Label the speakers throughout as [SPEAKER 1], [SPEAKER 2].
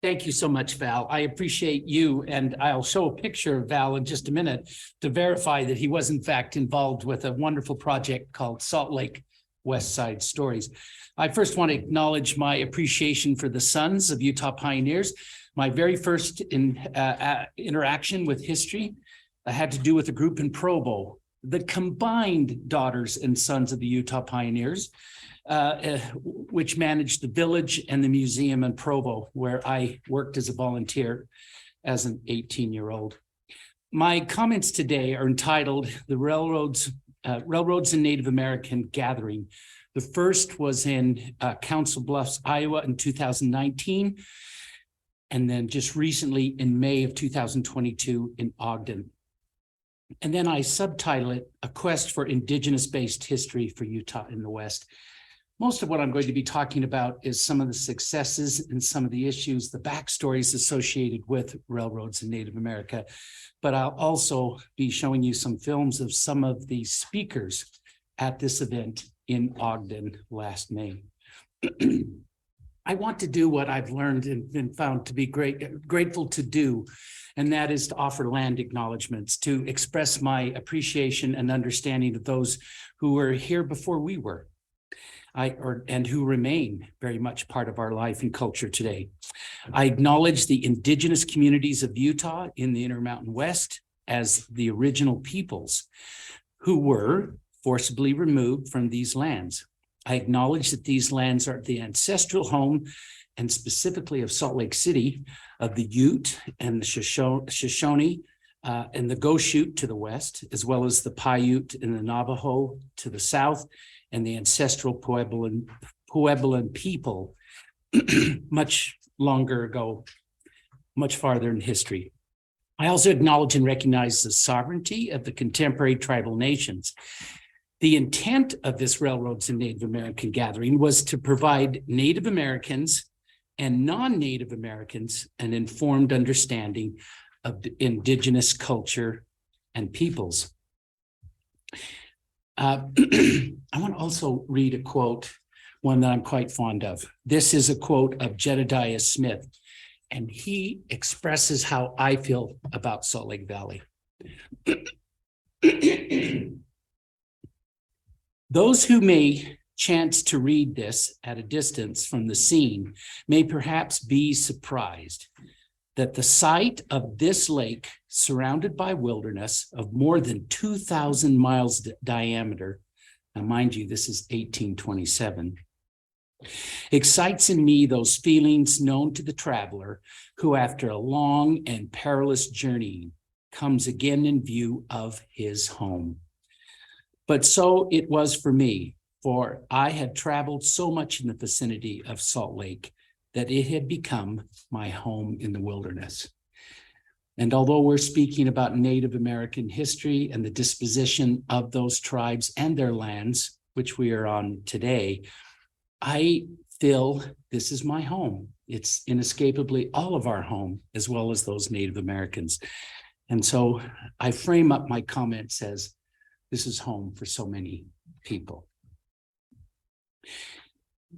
[SPEAKER 1] Thank you so much, Val. I appreciate you, and I'll show a picture of Val in just a minute to verify that he was in fact involved with a wonderful project called Salt Lake West Side Stories. I first want to acknowledge my appreciation for the Sons of Utah Pioneers. My very first interaction with history had to do with a group in Provo, the combined daughters and sons of the Utah Pioneers, which managed the village and the museum in Provo, where I worked as a volunteer as an 18-year-old. My comments today are entitled The Railroads and Native American Gathering. The first was in Council Bluffs, Iowa in 2019, and then just recently in May of 2022 in Ogden. And then I subtitle it, A Quest for Indigenous-Based History for Utah in the West. Most of what I'm going to be talking about is some of the successes and some of the issues, the backstories associated with railroads in Native America. But I'll also be showing you some films of some of the speakers at this event in Ogden last May. I want to do what I've learned and been found to be grateful to do, and that is to offer land acknowledgements, to express my appreciation and understanding of those who were here before we were, and who remain very much part of our life and culture today. I acknowledge the indigenous communities of Utah in the Intermountain West as the original peoples who were forcibly removed from these lands. I acknowledge that these lands are the ancestral home, and specifically of Salt Lake City, of the Ute and the Shoshone and the Goshute to the west, as well as the Paiute and the Navajo to the south, and the ancestral Puebloan people much longer ago, much farther in history. I also acknowledge and recognize the sovereignty of the contemporary tribal nations. The intent of this Railroads and Native American Gathering was to provide Native Americans and non-Native Americans an informed understanding of the indigenous culture and peoples. I want to also read a quote, one that I'm quite fond of. This is a quote of Jedediah Smith, and he expresses how I feel about Salt Lake Valley. Those who may chance to read this at a distance from the scene may perhaps be surprised that the site of this lake, surrounded by wilderness of more than 2,000 miles diameter, now mind you, this is 1827, excites in me those feelings known to the traveler who, after a long and perilous journey, comes again in view of his home. But so it was for me, for I had traveled so much in the vicinity of Salt Lake that it had become my home in the wilderness. And although we're speaking about Native American history and the disposition of those tribes and their lands, which we are on today, I feel this is my home. It's inescapably all of our home, as well as those Native Americans. And so I frame up my comments as, this is home for so many people.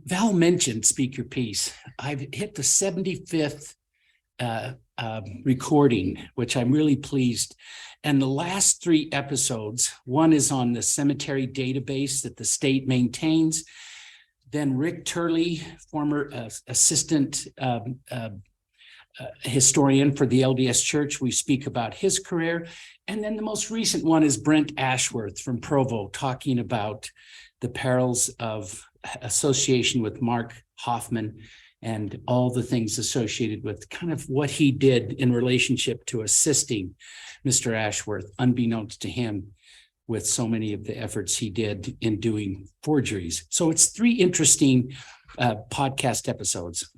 [SPEAKER 1] Val mentioned Speak Your Piece. I've hit the 75th recording, which I'm really pleased. And the last 3 episodes, one is on the cemetery database that the state maintains. Then Rick Turley, former assistant historian for the LDS Church, we speak about his career. And then the most recent one is Brent Ashworth from Provo, talking about the perils of association with Mark Hoffman and all the things associated with kind of what he did in relationship to assisting Mr. Ashworth, unbeknownst to him, with so many of the efforts he did in doing forgeries. So it's 3 interesting podcast episodes.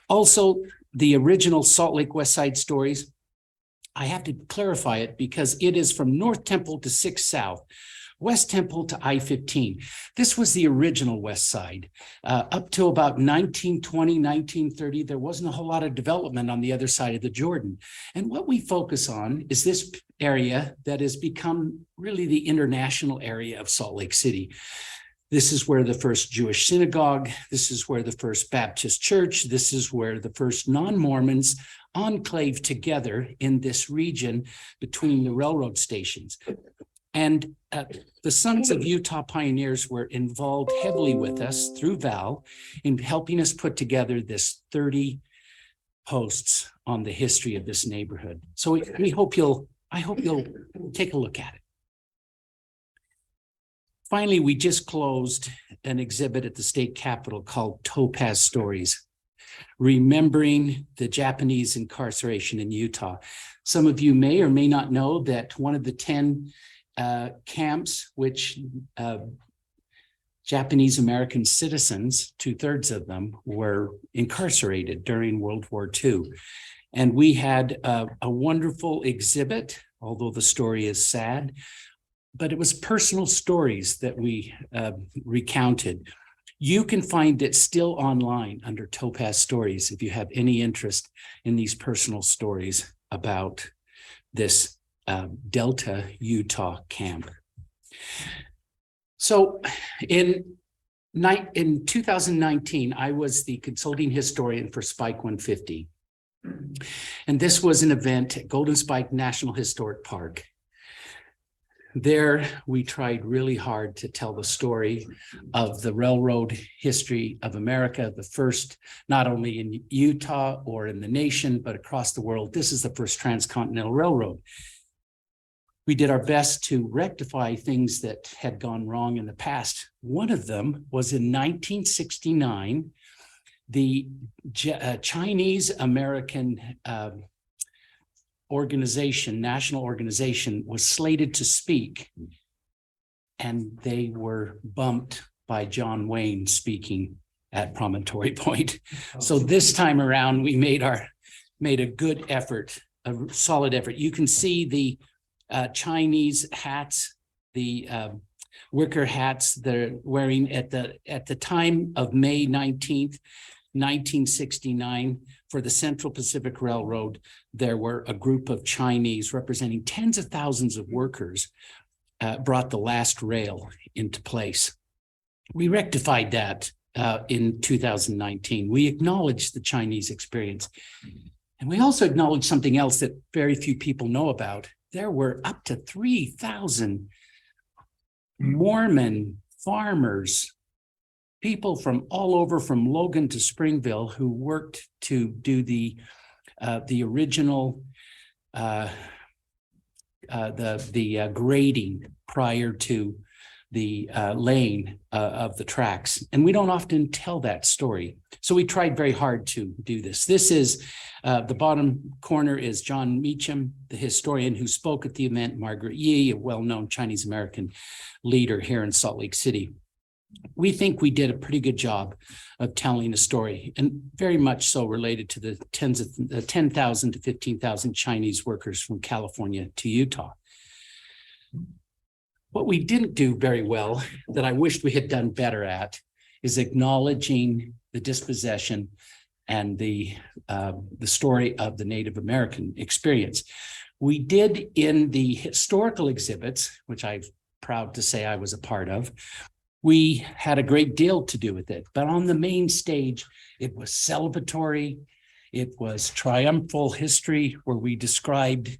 [SPEAKER 1] Also, the original Salt Lake West Side Stories, I have to clarify it because it is from North Temple to 6 South, West Temple to I-15. This was the original West Side. Up to about 1920, 1930, there wasn't a whole lot of development on the other side of the Jordan. And what we focus on is this area that has become really the international area of Salt Lake City. This is where the first Jewish synagogue, this is where the first Baptist church, this is where the first non-Mormons enclave together in this region between the railroad stations. And the Sons of Utah Pioneers were involved heavily with us through Val in helping us put together this 30 posts on the history of this neighborhood. So I hope you'll take a look at it. Finally, we just closed an exhibit at the state capitol called Topaz Stories, remembering the Japanese incarceration in Utah. Some of you may or may not know that one of the 10 camps which Japanese American citizens, 2/3 of them, were incarcerated during World War II. And we had a wonderful exhibit, although the story is sad, but it was personal stories that we recounted. You can find it still online under Topaz Stories if you have any interest in these personal stories about this Delta, Utah camp. So in 2019, I was the consulting historian for Spike 150. And this was an event at Golden Spike National Historic Park. There, we tried really hard to tell the story of the railroad history of America, the first, not only in Utah or in the nation, but across the world. This is the first transcontinental railroad. We did our best to rectify things that had gone wrong in the past. One of them was in 1969, the Chinese American organization, national organization, was slated to speak, and they were bumped by John Wayne speaking at Promontory Point. So this time around, we made a good effort, a solid effort. You can see the Chinese hats, the wicker hats they're wearing at the time of May 19th, 1969, for the Central Pacific Railroad. There were a group of Chinese representing tens of thousands of workers brought the last rail into place. We rectified that in 2019. We acknowledged the Chinese experience. And we also acknowledged something else that very few people know about. There were up to 3,000 Mormon farmers, people from all over, from Logan to Springville, who worked to do the original grading prior to the laying of the tracks. And we don't often tell that story. So we tried very hard to do this. This is, the bottom corner is John Meacham, the historian who spoke at the event, Margaret Yee, a well-known Chinese American leader here in Salt Lake City. We think we did a pretty good job of telling a story, and very much so related to the 10,000 to 15,000 Chinese workers from California to Utah. What we didn't do very well, that I wished we had done better at, is acknowledging the dispossession and the story of the Native American experience. We did in the historical exhibits, which I'm proud to say I was a part of. We had a great deal to do with it, but on the main stage, it was celebratory. It was triumphal history, where we described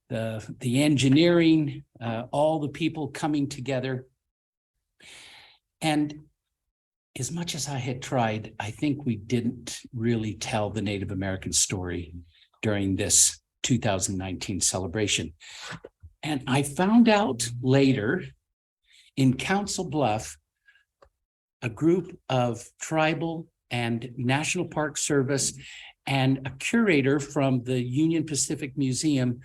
[SPEAKER 1] the engineering, all the people coming together. And as much as I had tried, I think we didn't really tell the Native American story during this 2019 celebration. And I found out later in Council Bluff, a group of tribal and National Park Service and a curator from the Union Pacific Museum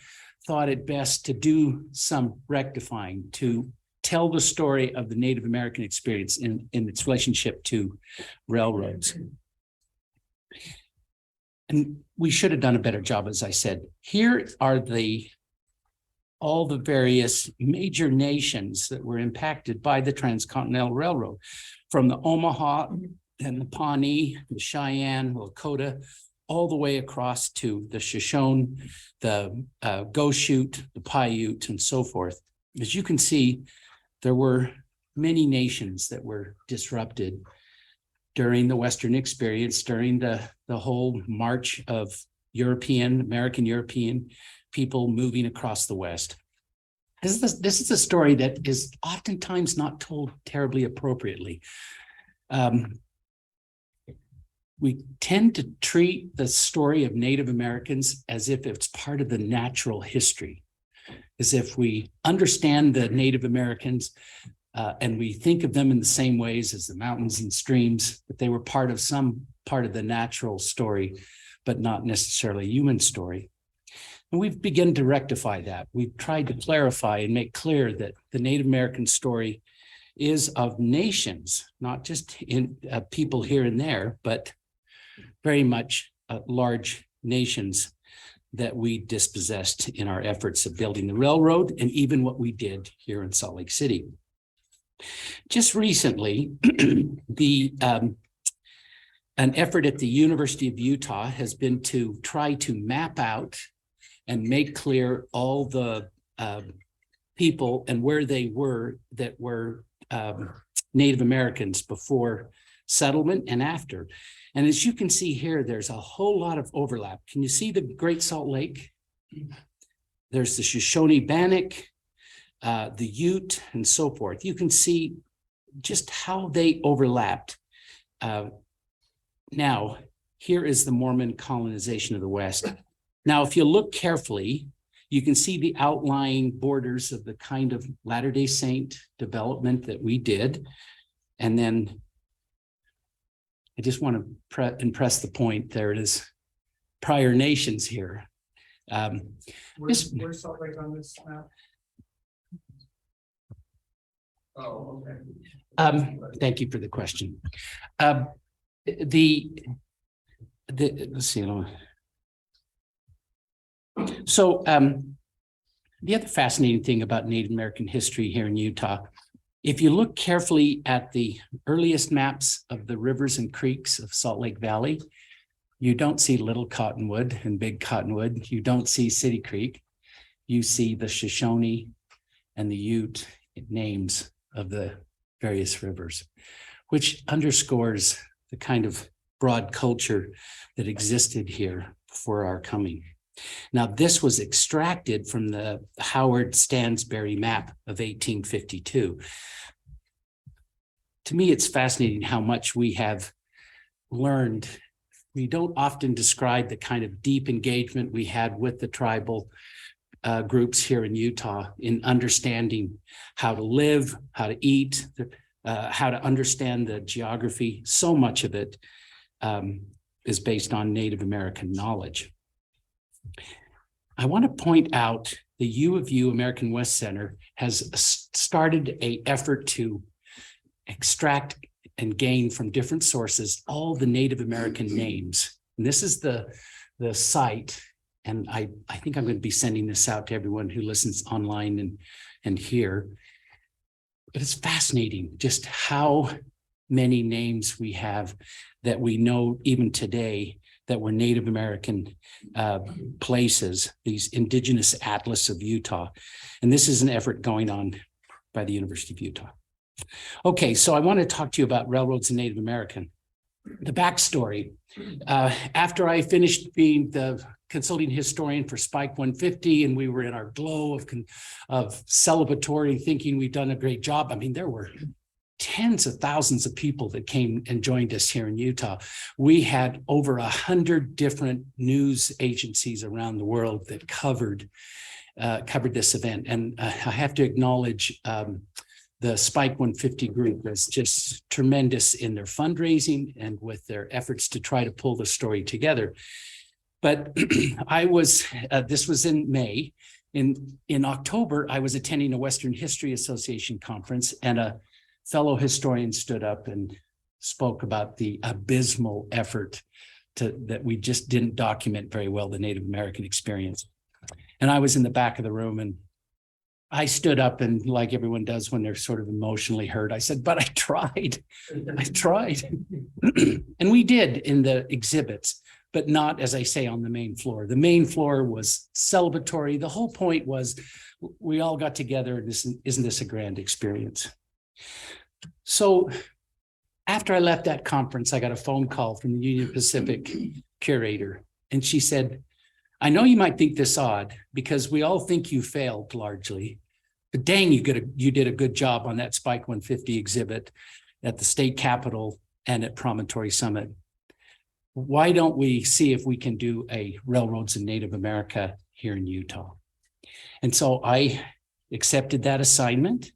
[SPEAKER 1] thought it best to do some rectifying, to tell the story of the Native American experience in its relationship to railroads. And we should have done a better job, as I said. Here are all the various major nations that were impacted by the Transcontinental Railroad, from the Omaha and the Pawnee, the Cheyenne, Lakota, all the way across to the Shoshone, the Goshute, the Paiute, and so forth. As you can see, there were many nations that were disrupted during the Western experience, during the whole march of American European people moving across the West. This is a story that is oftentimes not told terribly appropriately. We tend to treat the story of Native Americans as if it's part of the natural history, as if we understand the Native Americans and we think of them in the same ways as the mountains and streams, that they were some part of the natural story, but not necessarily a human story. And we've begun to rectify that. We've tried to clarify and make clear that the Native American story is of nations, not just in people here and there, but very much large nations that we dispossessed in our efforts of building the railroad and even what we did here in Salt Lake City. Just recently, an effort at the University of Utah has been to try to map out and make clear all the people and where they were that were Native Americans before settlement and after. And as you can see here, there's a whole lot of overlap. Can you see the Great Salt Lake? There's the Shoshone-Bannock, the Ute, and so forth. You can see just how they overlapped. Now, here is the Mormon colonization of the West. Now, if you look carefully, you can see the outlying borders of the kind of Latter-day Saint development that we did. And then I just want to impress the point, there it is, prior nations here.
[SPEAKER 2] Where's Salt Lake on this map? Oh, okay.
[SPEAKER 1] Thank you for the question. Let's see. So the other fascinating thing about Native American history here in Utah, if you look carefully at the earliest maps of the rivers and creeks of Salt Lake Valley, you don't see Little Cottonwood and Big Cottonwood. You don't see City Creek. You see the Shoshone and the Ute names of the various rivers, which underscores the kind of broad culture that existed here before our coming. Now, this was extracted from the Howard Stansbury map of 1852. To me, it's fascinating how much we have learned. We don't often describe the kind of deep engagement we had with the tribal groups here in Utah in understanding how to live, how to eat, how to understand the geography. So much of it is based on Native American knowledge. I want to point out the U of U American West Center has started an effort to extract and gain from different sources all the Native American names. And this is the site, and I think I'm going to be sending this out to everyone who listens online and here. But it's fascinating just how many names we have that we know even today that were Native American places, these indigenous atlas of Utah. And this is an effort going on by the University of Utah. Okay, so I want to talk to you about railroads and Native American. The backstory, after I finished being the consulting historian for Spike 150, and we were in our glow of celebratory thinking we'd done a great job. I mean, there were tens of thousands of people that came and joined us here in Utah. We had over 100 different news agencies around the world that covered this event. And I have to acknowledge the Spike 150 group was just tremendous in their fundraising and with their efforts to try to pull the story together. But this was in May. In October, I was attending a Western History Association conference, and a fellow historian stood up and spoke about the abysmal effort that we just didn't document very well, the Native American experience. And I was in the back of the room, and I stood up, and like everyone does when they're sort of emotionally hurt, I said, but I tried. And we did in the exhibits, but not, as I say, on the main floor. The main floor was celebratory. The whole point was we all got together, and isn't this a grand experience? So after I left that conference, I got a phone call from the Union Pacific curator, and she said, I know you might think this odd because we all think you failed largely, but dang, you did a good job on that Spike 150 exhibit at the state capitol and at Promontory Summit. Why don't we see if we can do a Railroads in Native America here in Utah? And so I accepted that assignment.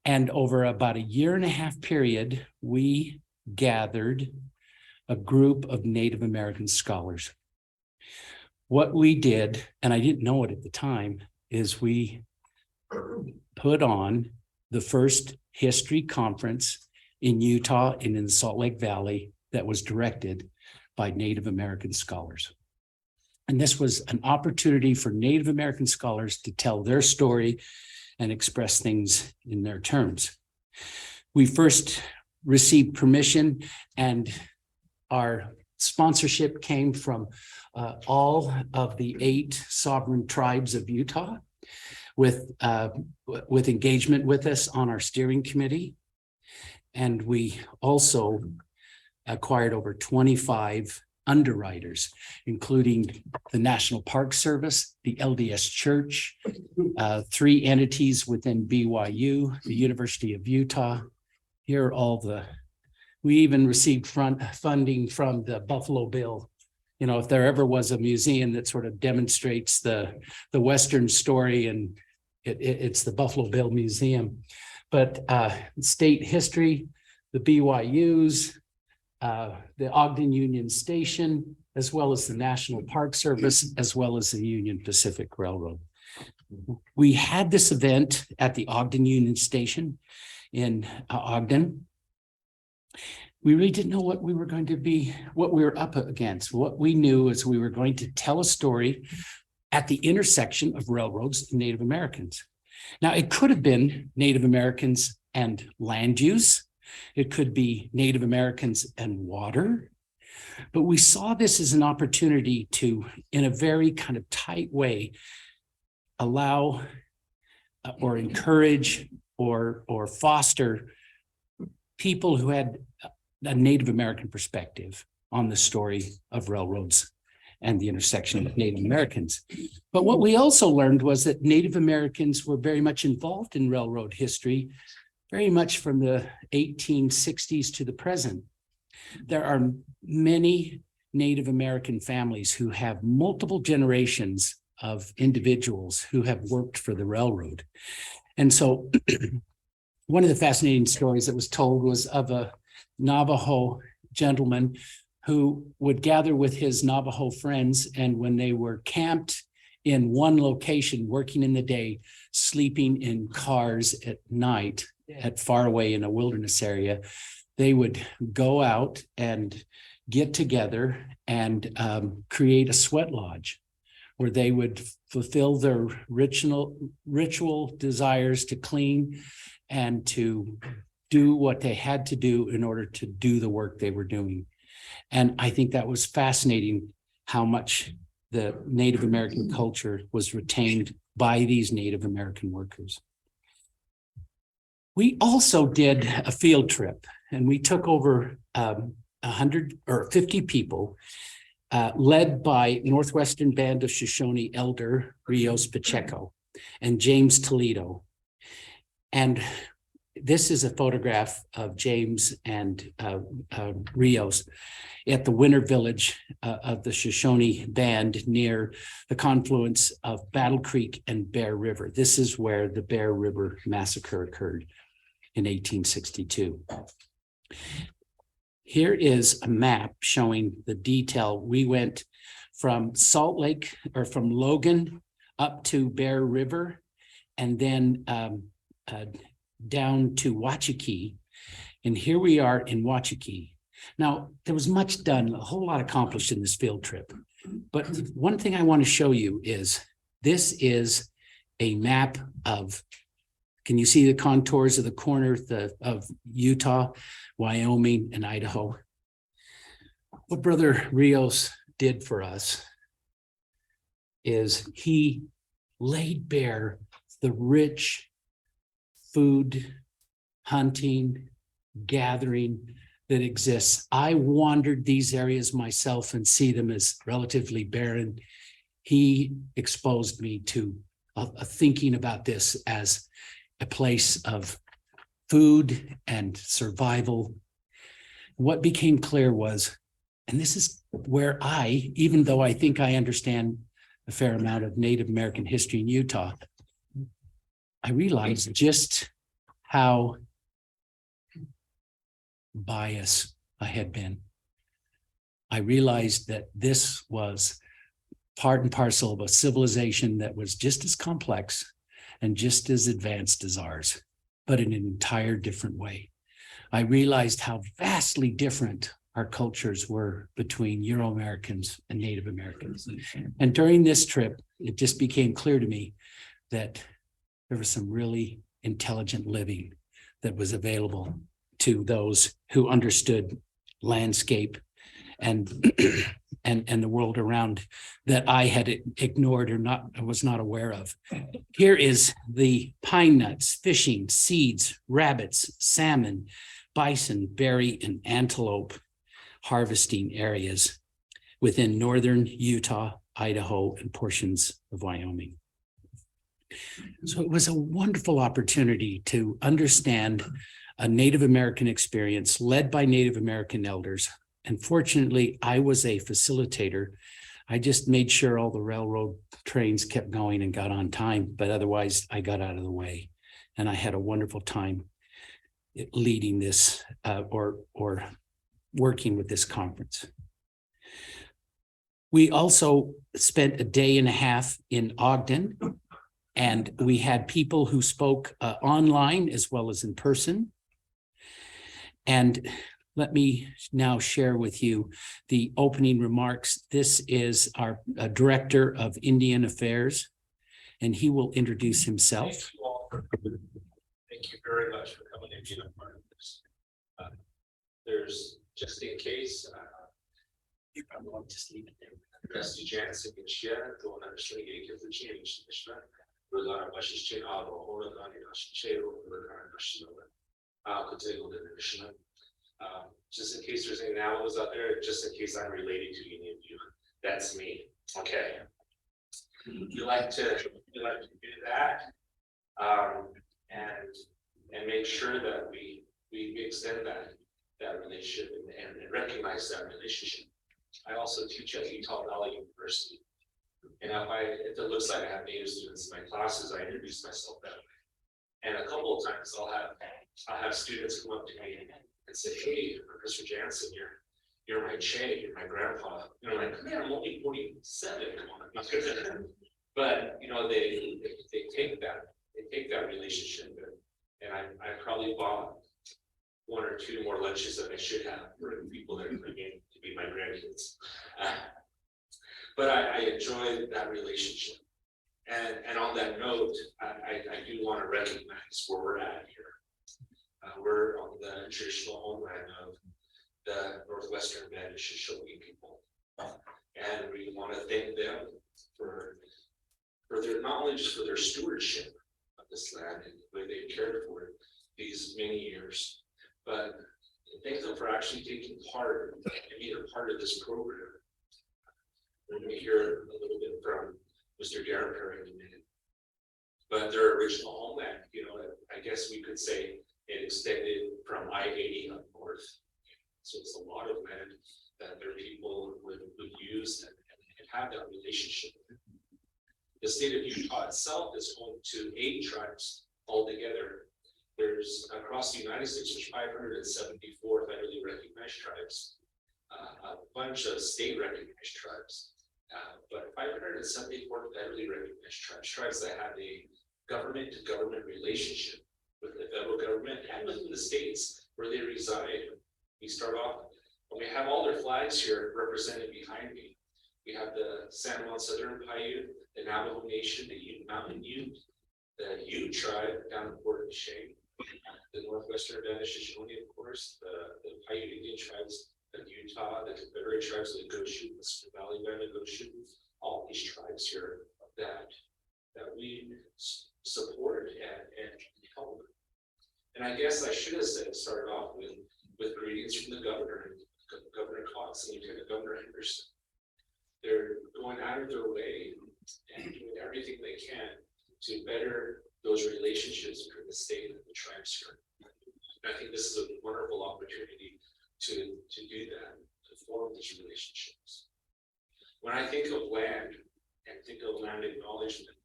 [SPEAKER 1] And over about a 1.5 year period, we gathered a group of Native American scholars. What we did, and I didn't know it at the time, is we put on the first history conference in Utah and in the Salt Lake Valley that was directed by Native American scholars. And this was an opportunity for Native American scholars to tell their story and express things in their terms. We first received permission, and our sponsorship came from all of the 8 sovereign tribes of Utah, with engagement with us on our steering committee. And we also acquired over 25 underwriters, including the National Park Service, the LDS Church, 3 entities within BYU, the University of Utah. Here are all we even received funding from the Buffalo Bill. You know, if there ever was a museum that sort of demonstrates the Western story, and it's the Buffalo Bill Museum. But state history, the BYUs, the Ogden Union Station, as well as the National Park Service, as well as the Union Pacific Railroad. We had this event at the Ogden Union Station in Ogden. We really didn't know what we were going to be, what we were up against. What we knew is we were going to tell a story at the intersection of railroads and Native Americans. Now, it could have been Native Americans and land use. It could be Native Americans and water. But we saw this as an opportunity to, in a very kind of tight way, allow or encourage or foster people who had a Native American perspective on the story of railroads and the intersection of Native Americans. But what we also learned was that Native Americans were very much involved in railroad history, very much from the 1860s to the present. There are many Native American families who have multiple generations of individuals who have worked for the railroad. And so one of the fascinating stories that was told was of a Navajo gentleman who would gather with his Navajo friends, and when they were camped in one location, working in the day, sleeping in cars at night, at far away in a wilderness area, they would go out and get together and create a sweat lodge where they would fulfill their ritual desires to clean and to do what they had to do in order to do the work they were doing. And I think that was fascinating how much the Native American culture was retained by these Native American workers. We also did a field trip, and we took over 150 people, led by Northwestern Band of Shoshone elder Rios Pacheco and James Toledo. And this is a photograph of James and Rios at the winter village of the Shoshone Band near the confluence of Battle Creek and Bear River. This is where the Bear River Massacre occurred in 1862. Here is a map showing the detail. We went from Salt Lake, or from Logan up to Bear River, and then down to Wachiki. And here we are in Wachiki. Now, there was much done, a whole lot accomplished in this field trip. But one thing I want to show you is, this is a map of, can you see the contours of the corner of Utah, Wyoming, and Idaho? What Brother Rios did for us is he laid bare the rich food hunting, gathering that exists. I wandered these areas myself and see them as relatively barren. He exposed me to a thinking about this as a place of food and survival. What became clear was, and this is where I, even though I think I understand a fair amount of Native American history in Utah, I realized just how biased I had been. I realized that this was part and parcel of a civilization that was just as complex and just as advanced as ours, but in an entire different way. I realized how vastly different our cultures were between Euro-Americans and Native Americans. And during this trip, it just became clear to me that there was some really intelligent living that was available to those who understood landscape and and the world around that I had ignored or was not aware of. Here is the pine nuts, fishing, seeds, rabbits, salmon, bison, berry, and antelope harvesting areas within northern Utah, Idaho, and portions of Wyoming. So it was a wonderful opportunity to understand a Native American experience led by Native American elders. And fortunately, I was a facilitator. I just made sure all the railroad trains kept going and got on time, but otherwise I got out of the way. And I had a wonderful time leading this or working with this conference. We also spent a day and a half in Ogden, and we had people who spoke online as well as in person. And let me now share with you the opening remarks. This is our Director of Indian Affairs, and he will introduce himself.
[SPEAKER 3] Thank you very much for coming and being a part of this. There's, just in case,
[SPEAKER 1] You probably want to just leave it there.
[SPEAKER 3] Rusty Jansen can share, go on understanding it, give the change, we're going to watch this chain out of all of the chair over the current national. Could take on the national. Just in case there's any analysis out there, just in case I'm related to any of you, that's me. Okay. You like to do that, and make sure that we extend that relationship and recognize that relationship. I also teach at Utah Valley University, and if it looks like I have Native students in my classes, I introduce myself that way. And a couple of times I'll have students come up to me and say, "Hey, Professor Jansen, you're my Che, you're my grandpa." You know, like, man, I'm only 47. Come on. But you know, they take that relationship, and I probably bought one or two more lunches than I should have for the people that are bringing to be my grandkids. But I enjoy that relationship. And on that note, I do want to recognize where we're at here. We're on the traditional homeland of the Northwestern Band Shoshone people. And we want to thank them for their, not only just for their stewardship of this land and the way they've cared for it these many years, but thank them for actually taking part and being a part of this program. We're going to hear a little bit from Mr. Garrett Perry in a minute. But their original homeland, you know, I guess we could say it extended from I-80 up north. So it's a lot of land that their people would use and have that relationship with. The state of Utah itself is home to 8 tribes altogether. There's across the United States, there's 574 federally recognized tribes, a bunch of state recognized tribes, but 574 federally recognized tribes that have a government to government relationship with the federal government and within the states where they reside. We start off, and we have all their flags here represented behind me. We have the San Juan Southern Paiute, the Navajo Nation, the Ute Mountain Ute, the Ute tribe down in Port Shane, the Northwestern Band Shoshone, of course, the Paiute Indian tribes of Utah, the Confederate tribes of the Goshen, the Smith Valley Band of Goshen, all these tribes here that we support and help. And I guess I should have said, started off with greetings from the governor, Governor Cox and Lieutenant Governor Henderson. They're going out of their way and doing everything they can to better those relationships between the state and the tribes here. And I think this is a wonderful opportunity to do that, to form these relationships. When I think of land and think of land acknowledgement,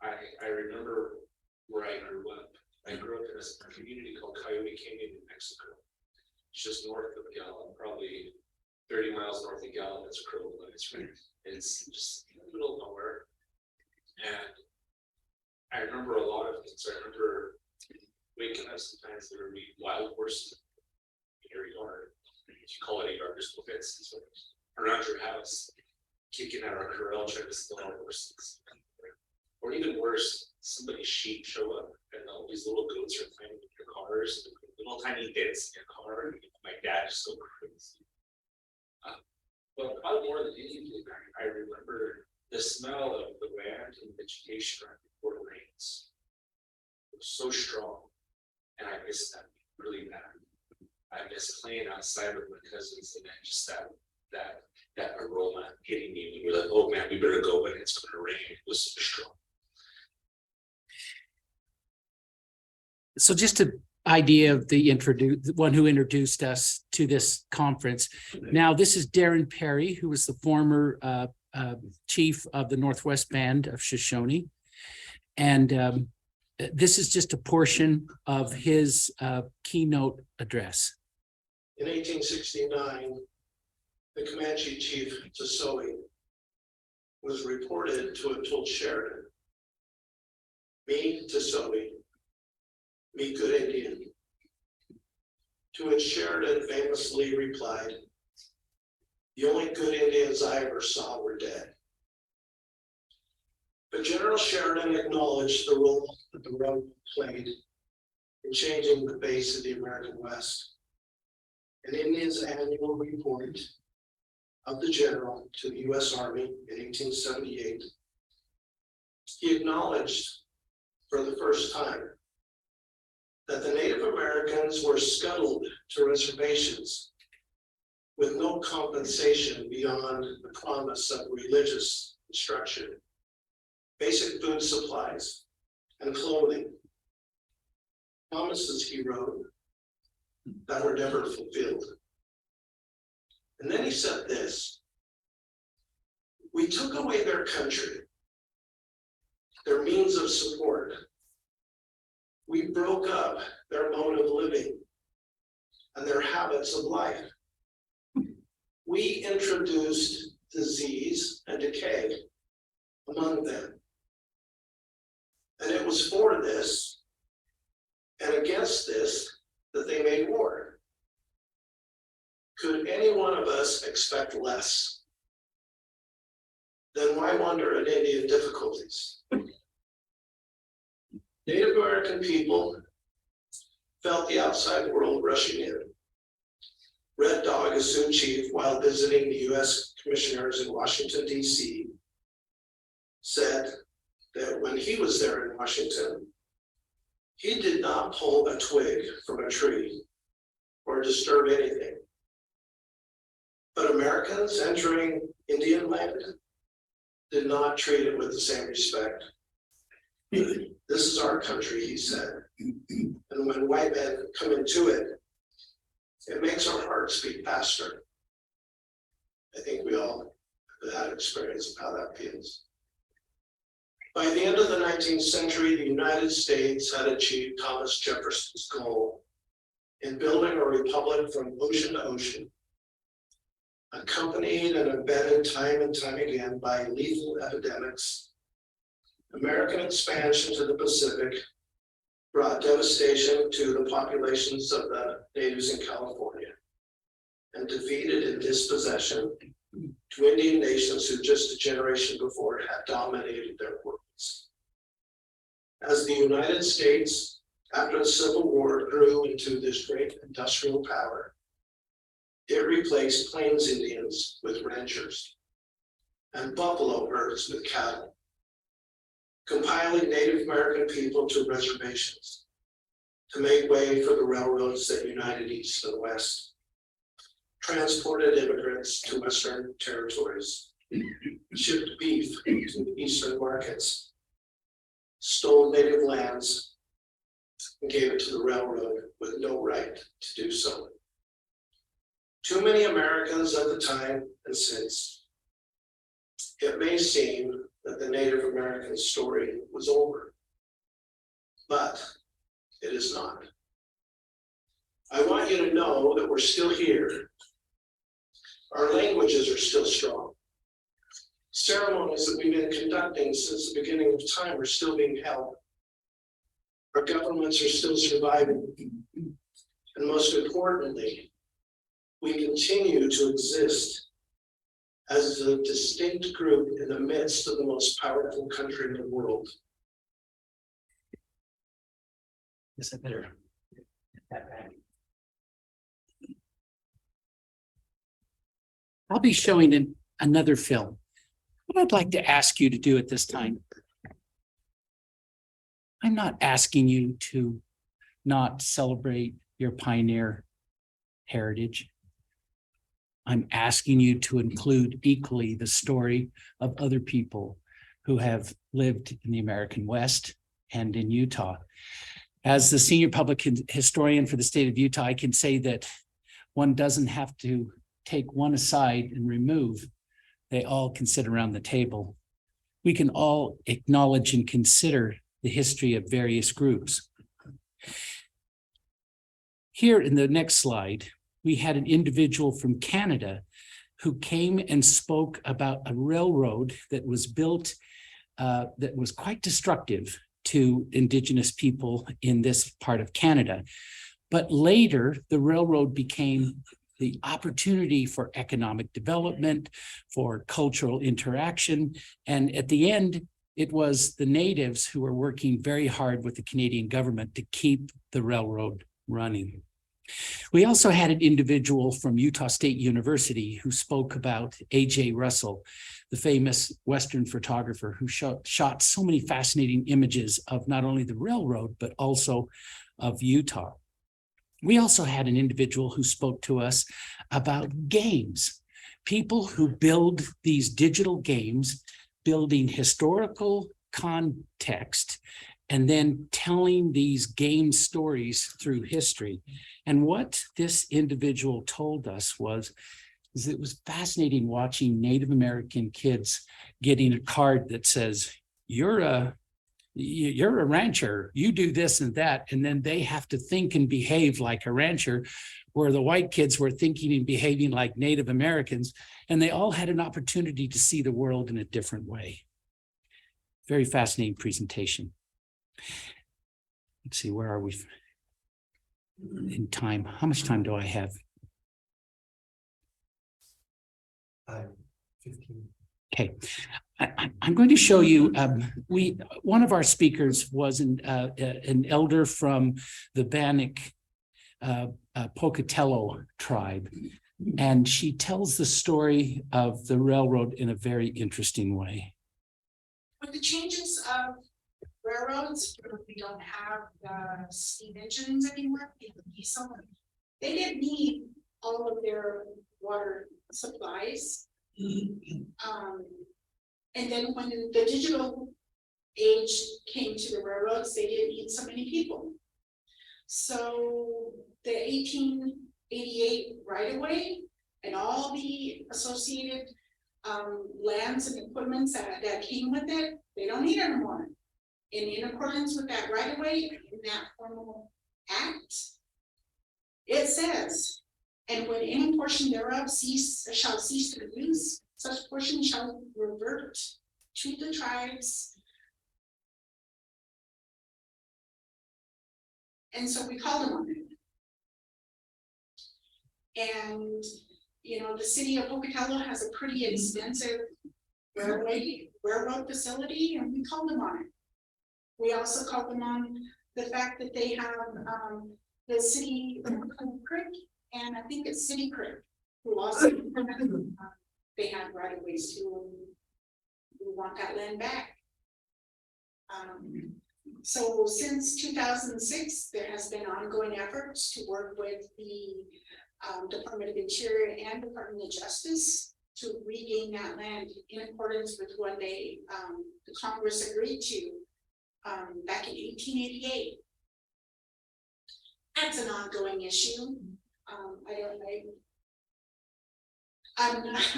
[SPEAKER 3] I remember where I grew up. I grew up in a community called Coyote Canyon, New Mexico. It's just north of Gallup, probably 30 miles north of Gallup. That's crow limits, right? It's just in the middle of nowhere. And I remember a lot of things. I remember waking up sometimes there would be wild horses in your yard. If you call it a yard, there's no fences around your house, kicking at our corral, trying to steal our horses. Or even worse, somebody's sheep show up and all these little goats are playing with your cars, little tiny dents in your car. And my dad just go crazy. But probably more than anything, I remember the smell of the land and vegetation right before it rains. It was so strong, and I miss that really bad. I miss playing outside with my cousins and then just that aroma hitting me. You're like, oh man, we better go when it's going to rain. It was so strong.
[SPEAKER 1] So just an idea of the one who introduced us to this conference. Now, this is Darren Perry, who was the former chief of the Northwest Band of Shoshone. And this is just a portion of his keynote address.
[SPEAKER 4] In 1869, the Comanche chief Tessoe was reported to have told Sheridan, "Me, Tessoe, me good Indian." To which Sheridan famously replied, "The only good Indians I ever saw were dead." But General Sheridan acknowledged the role that the road played in changing the face of the American West. And in his annual report of the general to the U.S. Army in 1878, he acknowledged for the first time that the Native Americans were scuttled to reservations with no compensation beyond the promise of religious instruction, basic food supplies, and clothing. Promises, he wrote, that were never fulfilled. And then he said this: "We took away their country, their means of support. We broke up their mode of living and their habits of life. We introduced disease and decay among them. And it was for this and against this that they made war. Could any one of us expect less? Then why wonder at Indian difficulties?" Native American people felt the outside world rushing in. Red Dog, a Sioux chief, while visiting the U.S. commissioners in Washington, D.C., said that when he was there in Washington, he did not pull a twig from a tree or disturb anything. But Americans entering Indian land did not treat it with the same respect. "This is our country," he said. "And when white men come into it, it makes our hearts beat faster." I think we all have had experience of how that feels. By the end of the 19th century, the United States had achieved Thomas Jefferson's goal in building a republic from ocean to ocean, accompanied and abetted time and time again by lethal epidemics. American expansion to the Pacific brought devastation to the populations of the natives in California and defeated and dispossession to Indian nations who just a generation before had dominated their worlds. As the United States, after the Civil War, grew into this great industrial power, it replaced Plains Indians with ranchers and buffalo herds with cattle, compiling Native American people to reservations, to make way for the railroads that united East and West, transported immigrants to Western territories, shipped beef to the Eastern markets, stole native lands, and gave it to the railroad with no right to do so. Too many Americans at the time and since, it may seem that the Native American story was over, but it is not. I want you to know that we're still here. Our languages are still strong. Ceremonies that we've been conducting since the beginning of time are still being held. Our governments are still surviving. And most importantly, we continue to exist as a distinct group in the midst of the most powerful country in the world.
[SPEAKER 1] Yes, I better get that back. I'll be showing another film. What I'd like to ask you to do at this time, I'm not asking you to not celebrate your pioneer heritage. I'm asking you to include equally the story of other people who have lived in the American West and in Utah. As the senior public historian for the state of Utah, I can say that one doesn't have to take one aside and remove. They all can sit around the table. We can all acknowledge and consider the history of various groups. Here in the next slide, we had an individual from Canada who came and spoke about a railroad that was built that was quite destructive to Indigenous people in this part of Canada. But later, the railroad became the opportunity for economic development, for cultural interaction. And at the end, it was the natives who were working very hard with the Canadian government to keep the railroad running. We also had an individual from Utah State University who spoke about A.J. Russell, the famous Western photographer who shot so many fascinating images of not only the railroad, but also of Utah. We also had an individual who spoke to us about games, people who build these digital games, building historical context, and then telling these game stories through history. And what this individual told us is it was fascinating watching Native American kids getting a card that says, you're a rancher, you do this and that, and then they have to think and behave like a rancher, where the white kids were thinking and behaving like Native Americans, and they all had an opportunity to see the world in a different way. Very fascinating presentation. Let's see, where are we in time? How much time do I have?
[SPEAKER 2] 15.
[SPEAKER 1] Okay, I'm going to show you, one of our speakers was an elder from the Bannock Pocatello tribe, and she tells the story of the railroad in a very interesting way.
[SPEAKER 5] With the changes of railroads, we don't have the steam engines anymore, diesel. They didn't need all of their water supplies. And then when the digital age came to the railroads, they didn't need so many people. So the 1888 right-of-way and all the associated lands and equipments that came with it, they don't need it anymore. And in accordance with that right-of-way, in that formal act, it says, and when any portion thereof shall cease to be used, such portion shall revert to the tribes. And so we called them on it. And, you know, the city of Pocatello has a pretty extensive railroad facility, and we called them on it. We also called them on the fact that they have the city Creek, and I think it's City Creek, who also they have right of ways to. We want that land back. So since 2006, there has been ongoing efforts to work with the Department of Interior and Department of Justice to regain that land in accordance with what the Congress agreed to back in 1888. That's an ongoing issue.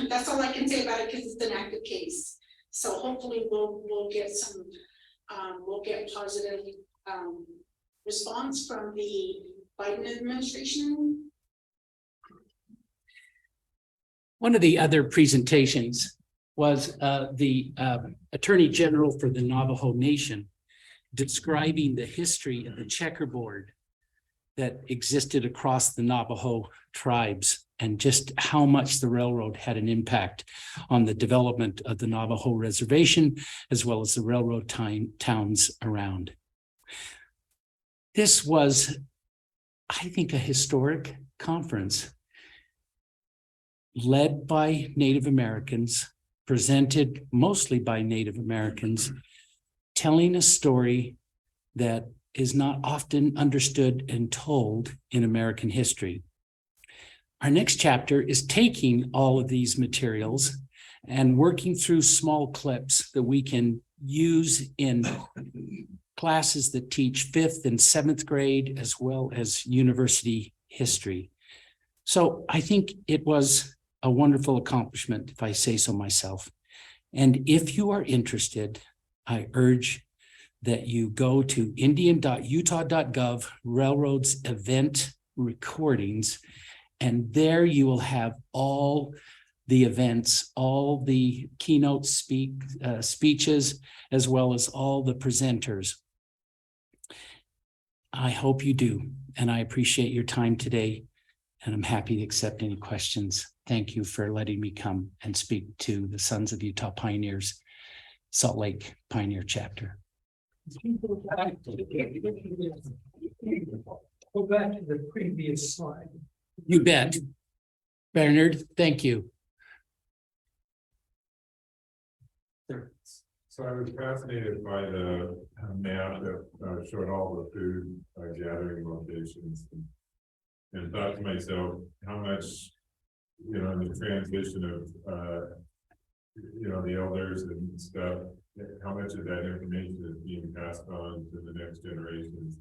[SPEAKER 5] That's all I can say about it because it's an active case. So hopefully we'll get some, we'll get positive response from the Biden administration.
[SPEAKER 1] One of the other presentations was the Attorney General for the Navajo Nation describing the history of the checkerboard that existed across the Navajo tribes and just how much the railroad had an impact on the development of the Navajo reservation, as well as the railroad towns around. This was, I think, a historic conference led by Native Americans, presented mostly by Native Americans, telling a story that is not often understood and told in American history. Our next chapter is taking all of these materials and working through small clips that we can use in classes that teach 5th and 7th grade, as well as university history. So I think it was a wonderful accomplishment, if I say so myself. And if you are interested, I urge that you go to indian.utah.gov railroads event recordings, and there you will have all the events, all the keynote speeches, as well as all the presenters. I hope you do, and I appreciate your time today, and I'm happy to accept any questions. Thank you for letting me come and speak to the Sons of Utah Pioneers, Salt Lake Pioneer Chapter.
[SPEAKER 2] Go back to the previous slide.
[SPEAKER 1] You bet. Bernard, thank you.
[SPEAKER 6] So I was fascinated by the map that showed all the food gathering locations, and thought to myself, how much, you know, in the transition of, you know, the elders and stuff, how much of that information is being passed on to the next generations?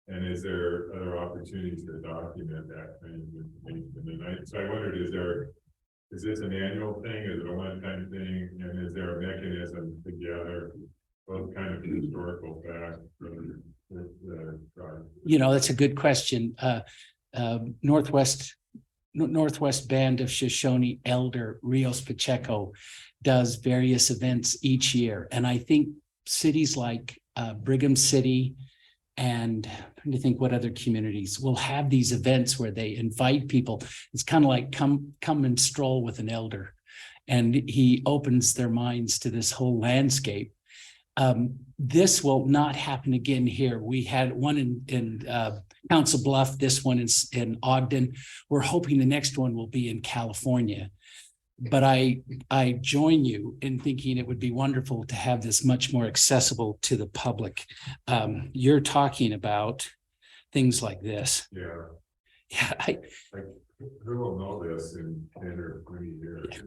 [SPEAKER 6] And is there other opportunities to document that kind of information? So I wondered, is this an annual thing? Is it a one-time thing? And is there a mechanism to gather both kind of historical facts from the tribe?
[SPEAKER 1] You know, that's a good question. Northwest Band of Shoshone Elder Rios Pacheco does various events each year. And I think cities like Brigham City and I'm trying to think what other communities will have these events where they invite people. It's kind of like come and stroll with an elder. And he opens their minds to this whole landscape. This will not happen again here. We had one in Council Bluff, this one is in Ogden. We're hoping the next one will be in California. But I join you in thinking it would be wonderful to have this much more accessible to the public. You're talking about things like this.
[SPEAKER 6] Yeah.
[SPEAKER 1] Yeah.
[SPEAKER 6] Who will know this in 10 or 20 years?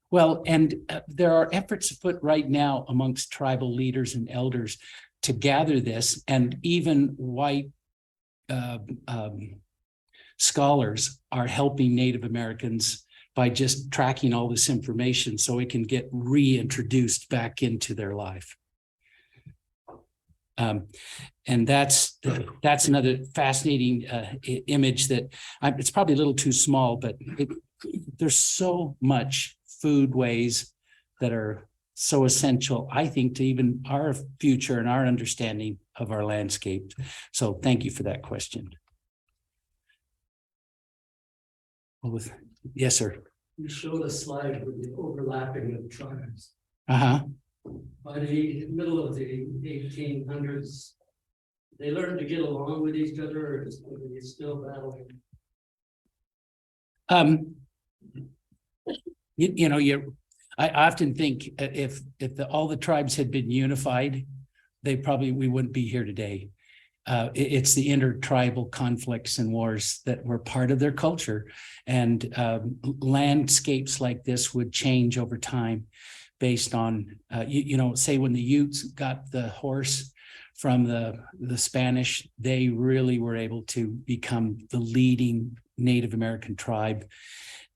[SPEAKER 1] Well, and there are efforts afoot right now amongst tribal leaders and elders to gather this, and even white scholars are helping Native Americans by just tracking all this information so it can get reintroduced back into their life. And that's another fascinating image that it's probably a little too small, but there's so much foodways that are so essential, I think, to even our future and our understanding of our landscape. So thank you for that question. Yes, sir.
[SPEAKER 7] You showed a slide with the overlapping of tribes.
[SPEAKER 1] Uh-huh.
[SPEAKER 7] By the middle of the 1800s, they learned to get along with each other, or is it still battling?
[SPEAKER 1] I often think if all the tribes had been unified, we wouldn't be here today. It's the intertribal conflicts and wars that were part of their culture. And landscapes like this would change over time based on, say when the Utes got the horse from the Spanish, they really were able to become the leading Native American tribe.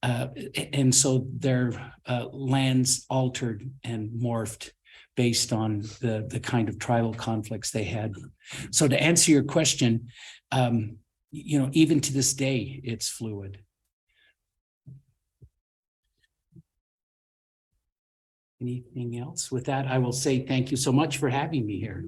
[SPEAKER 1] And so their lands altered and morphed based on the kind of tribal conflicts they had. So to answer your question, even to this day, it's fluid. Anything else? With that, I will say thank you so much for having me here.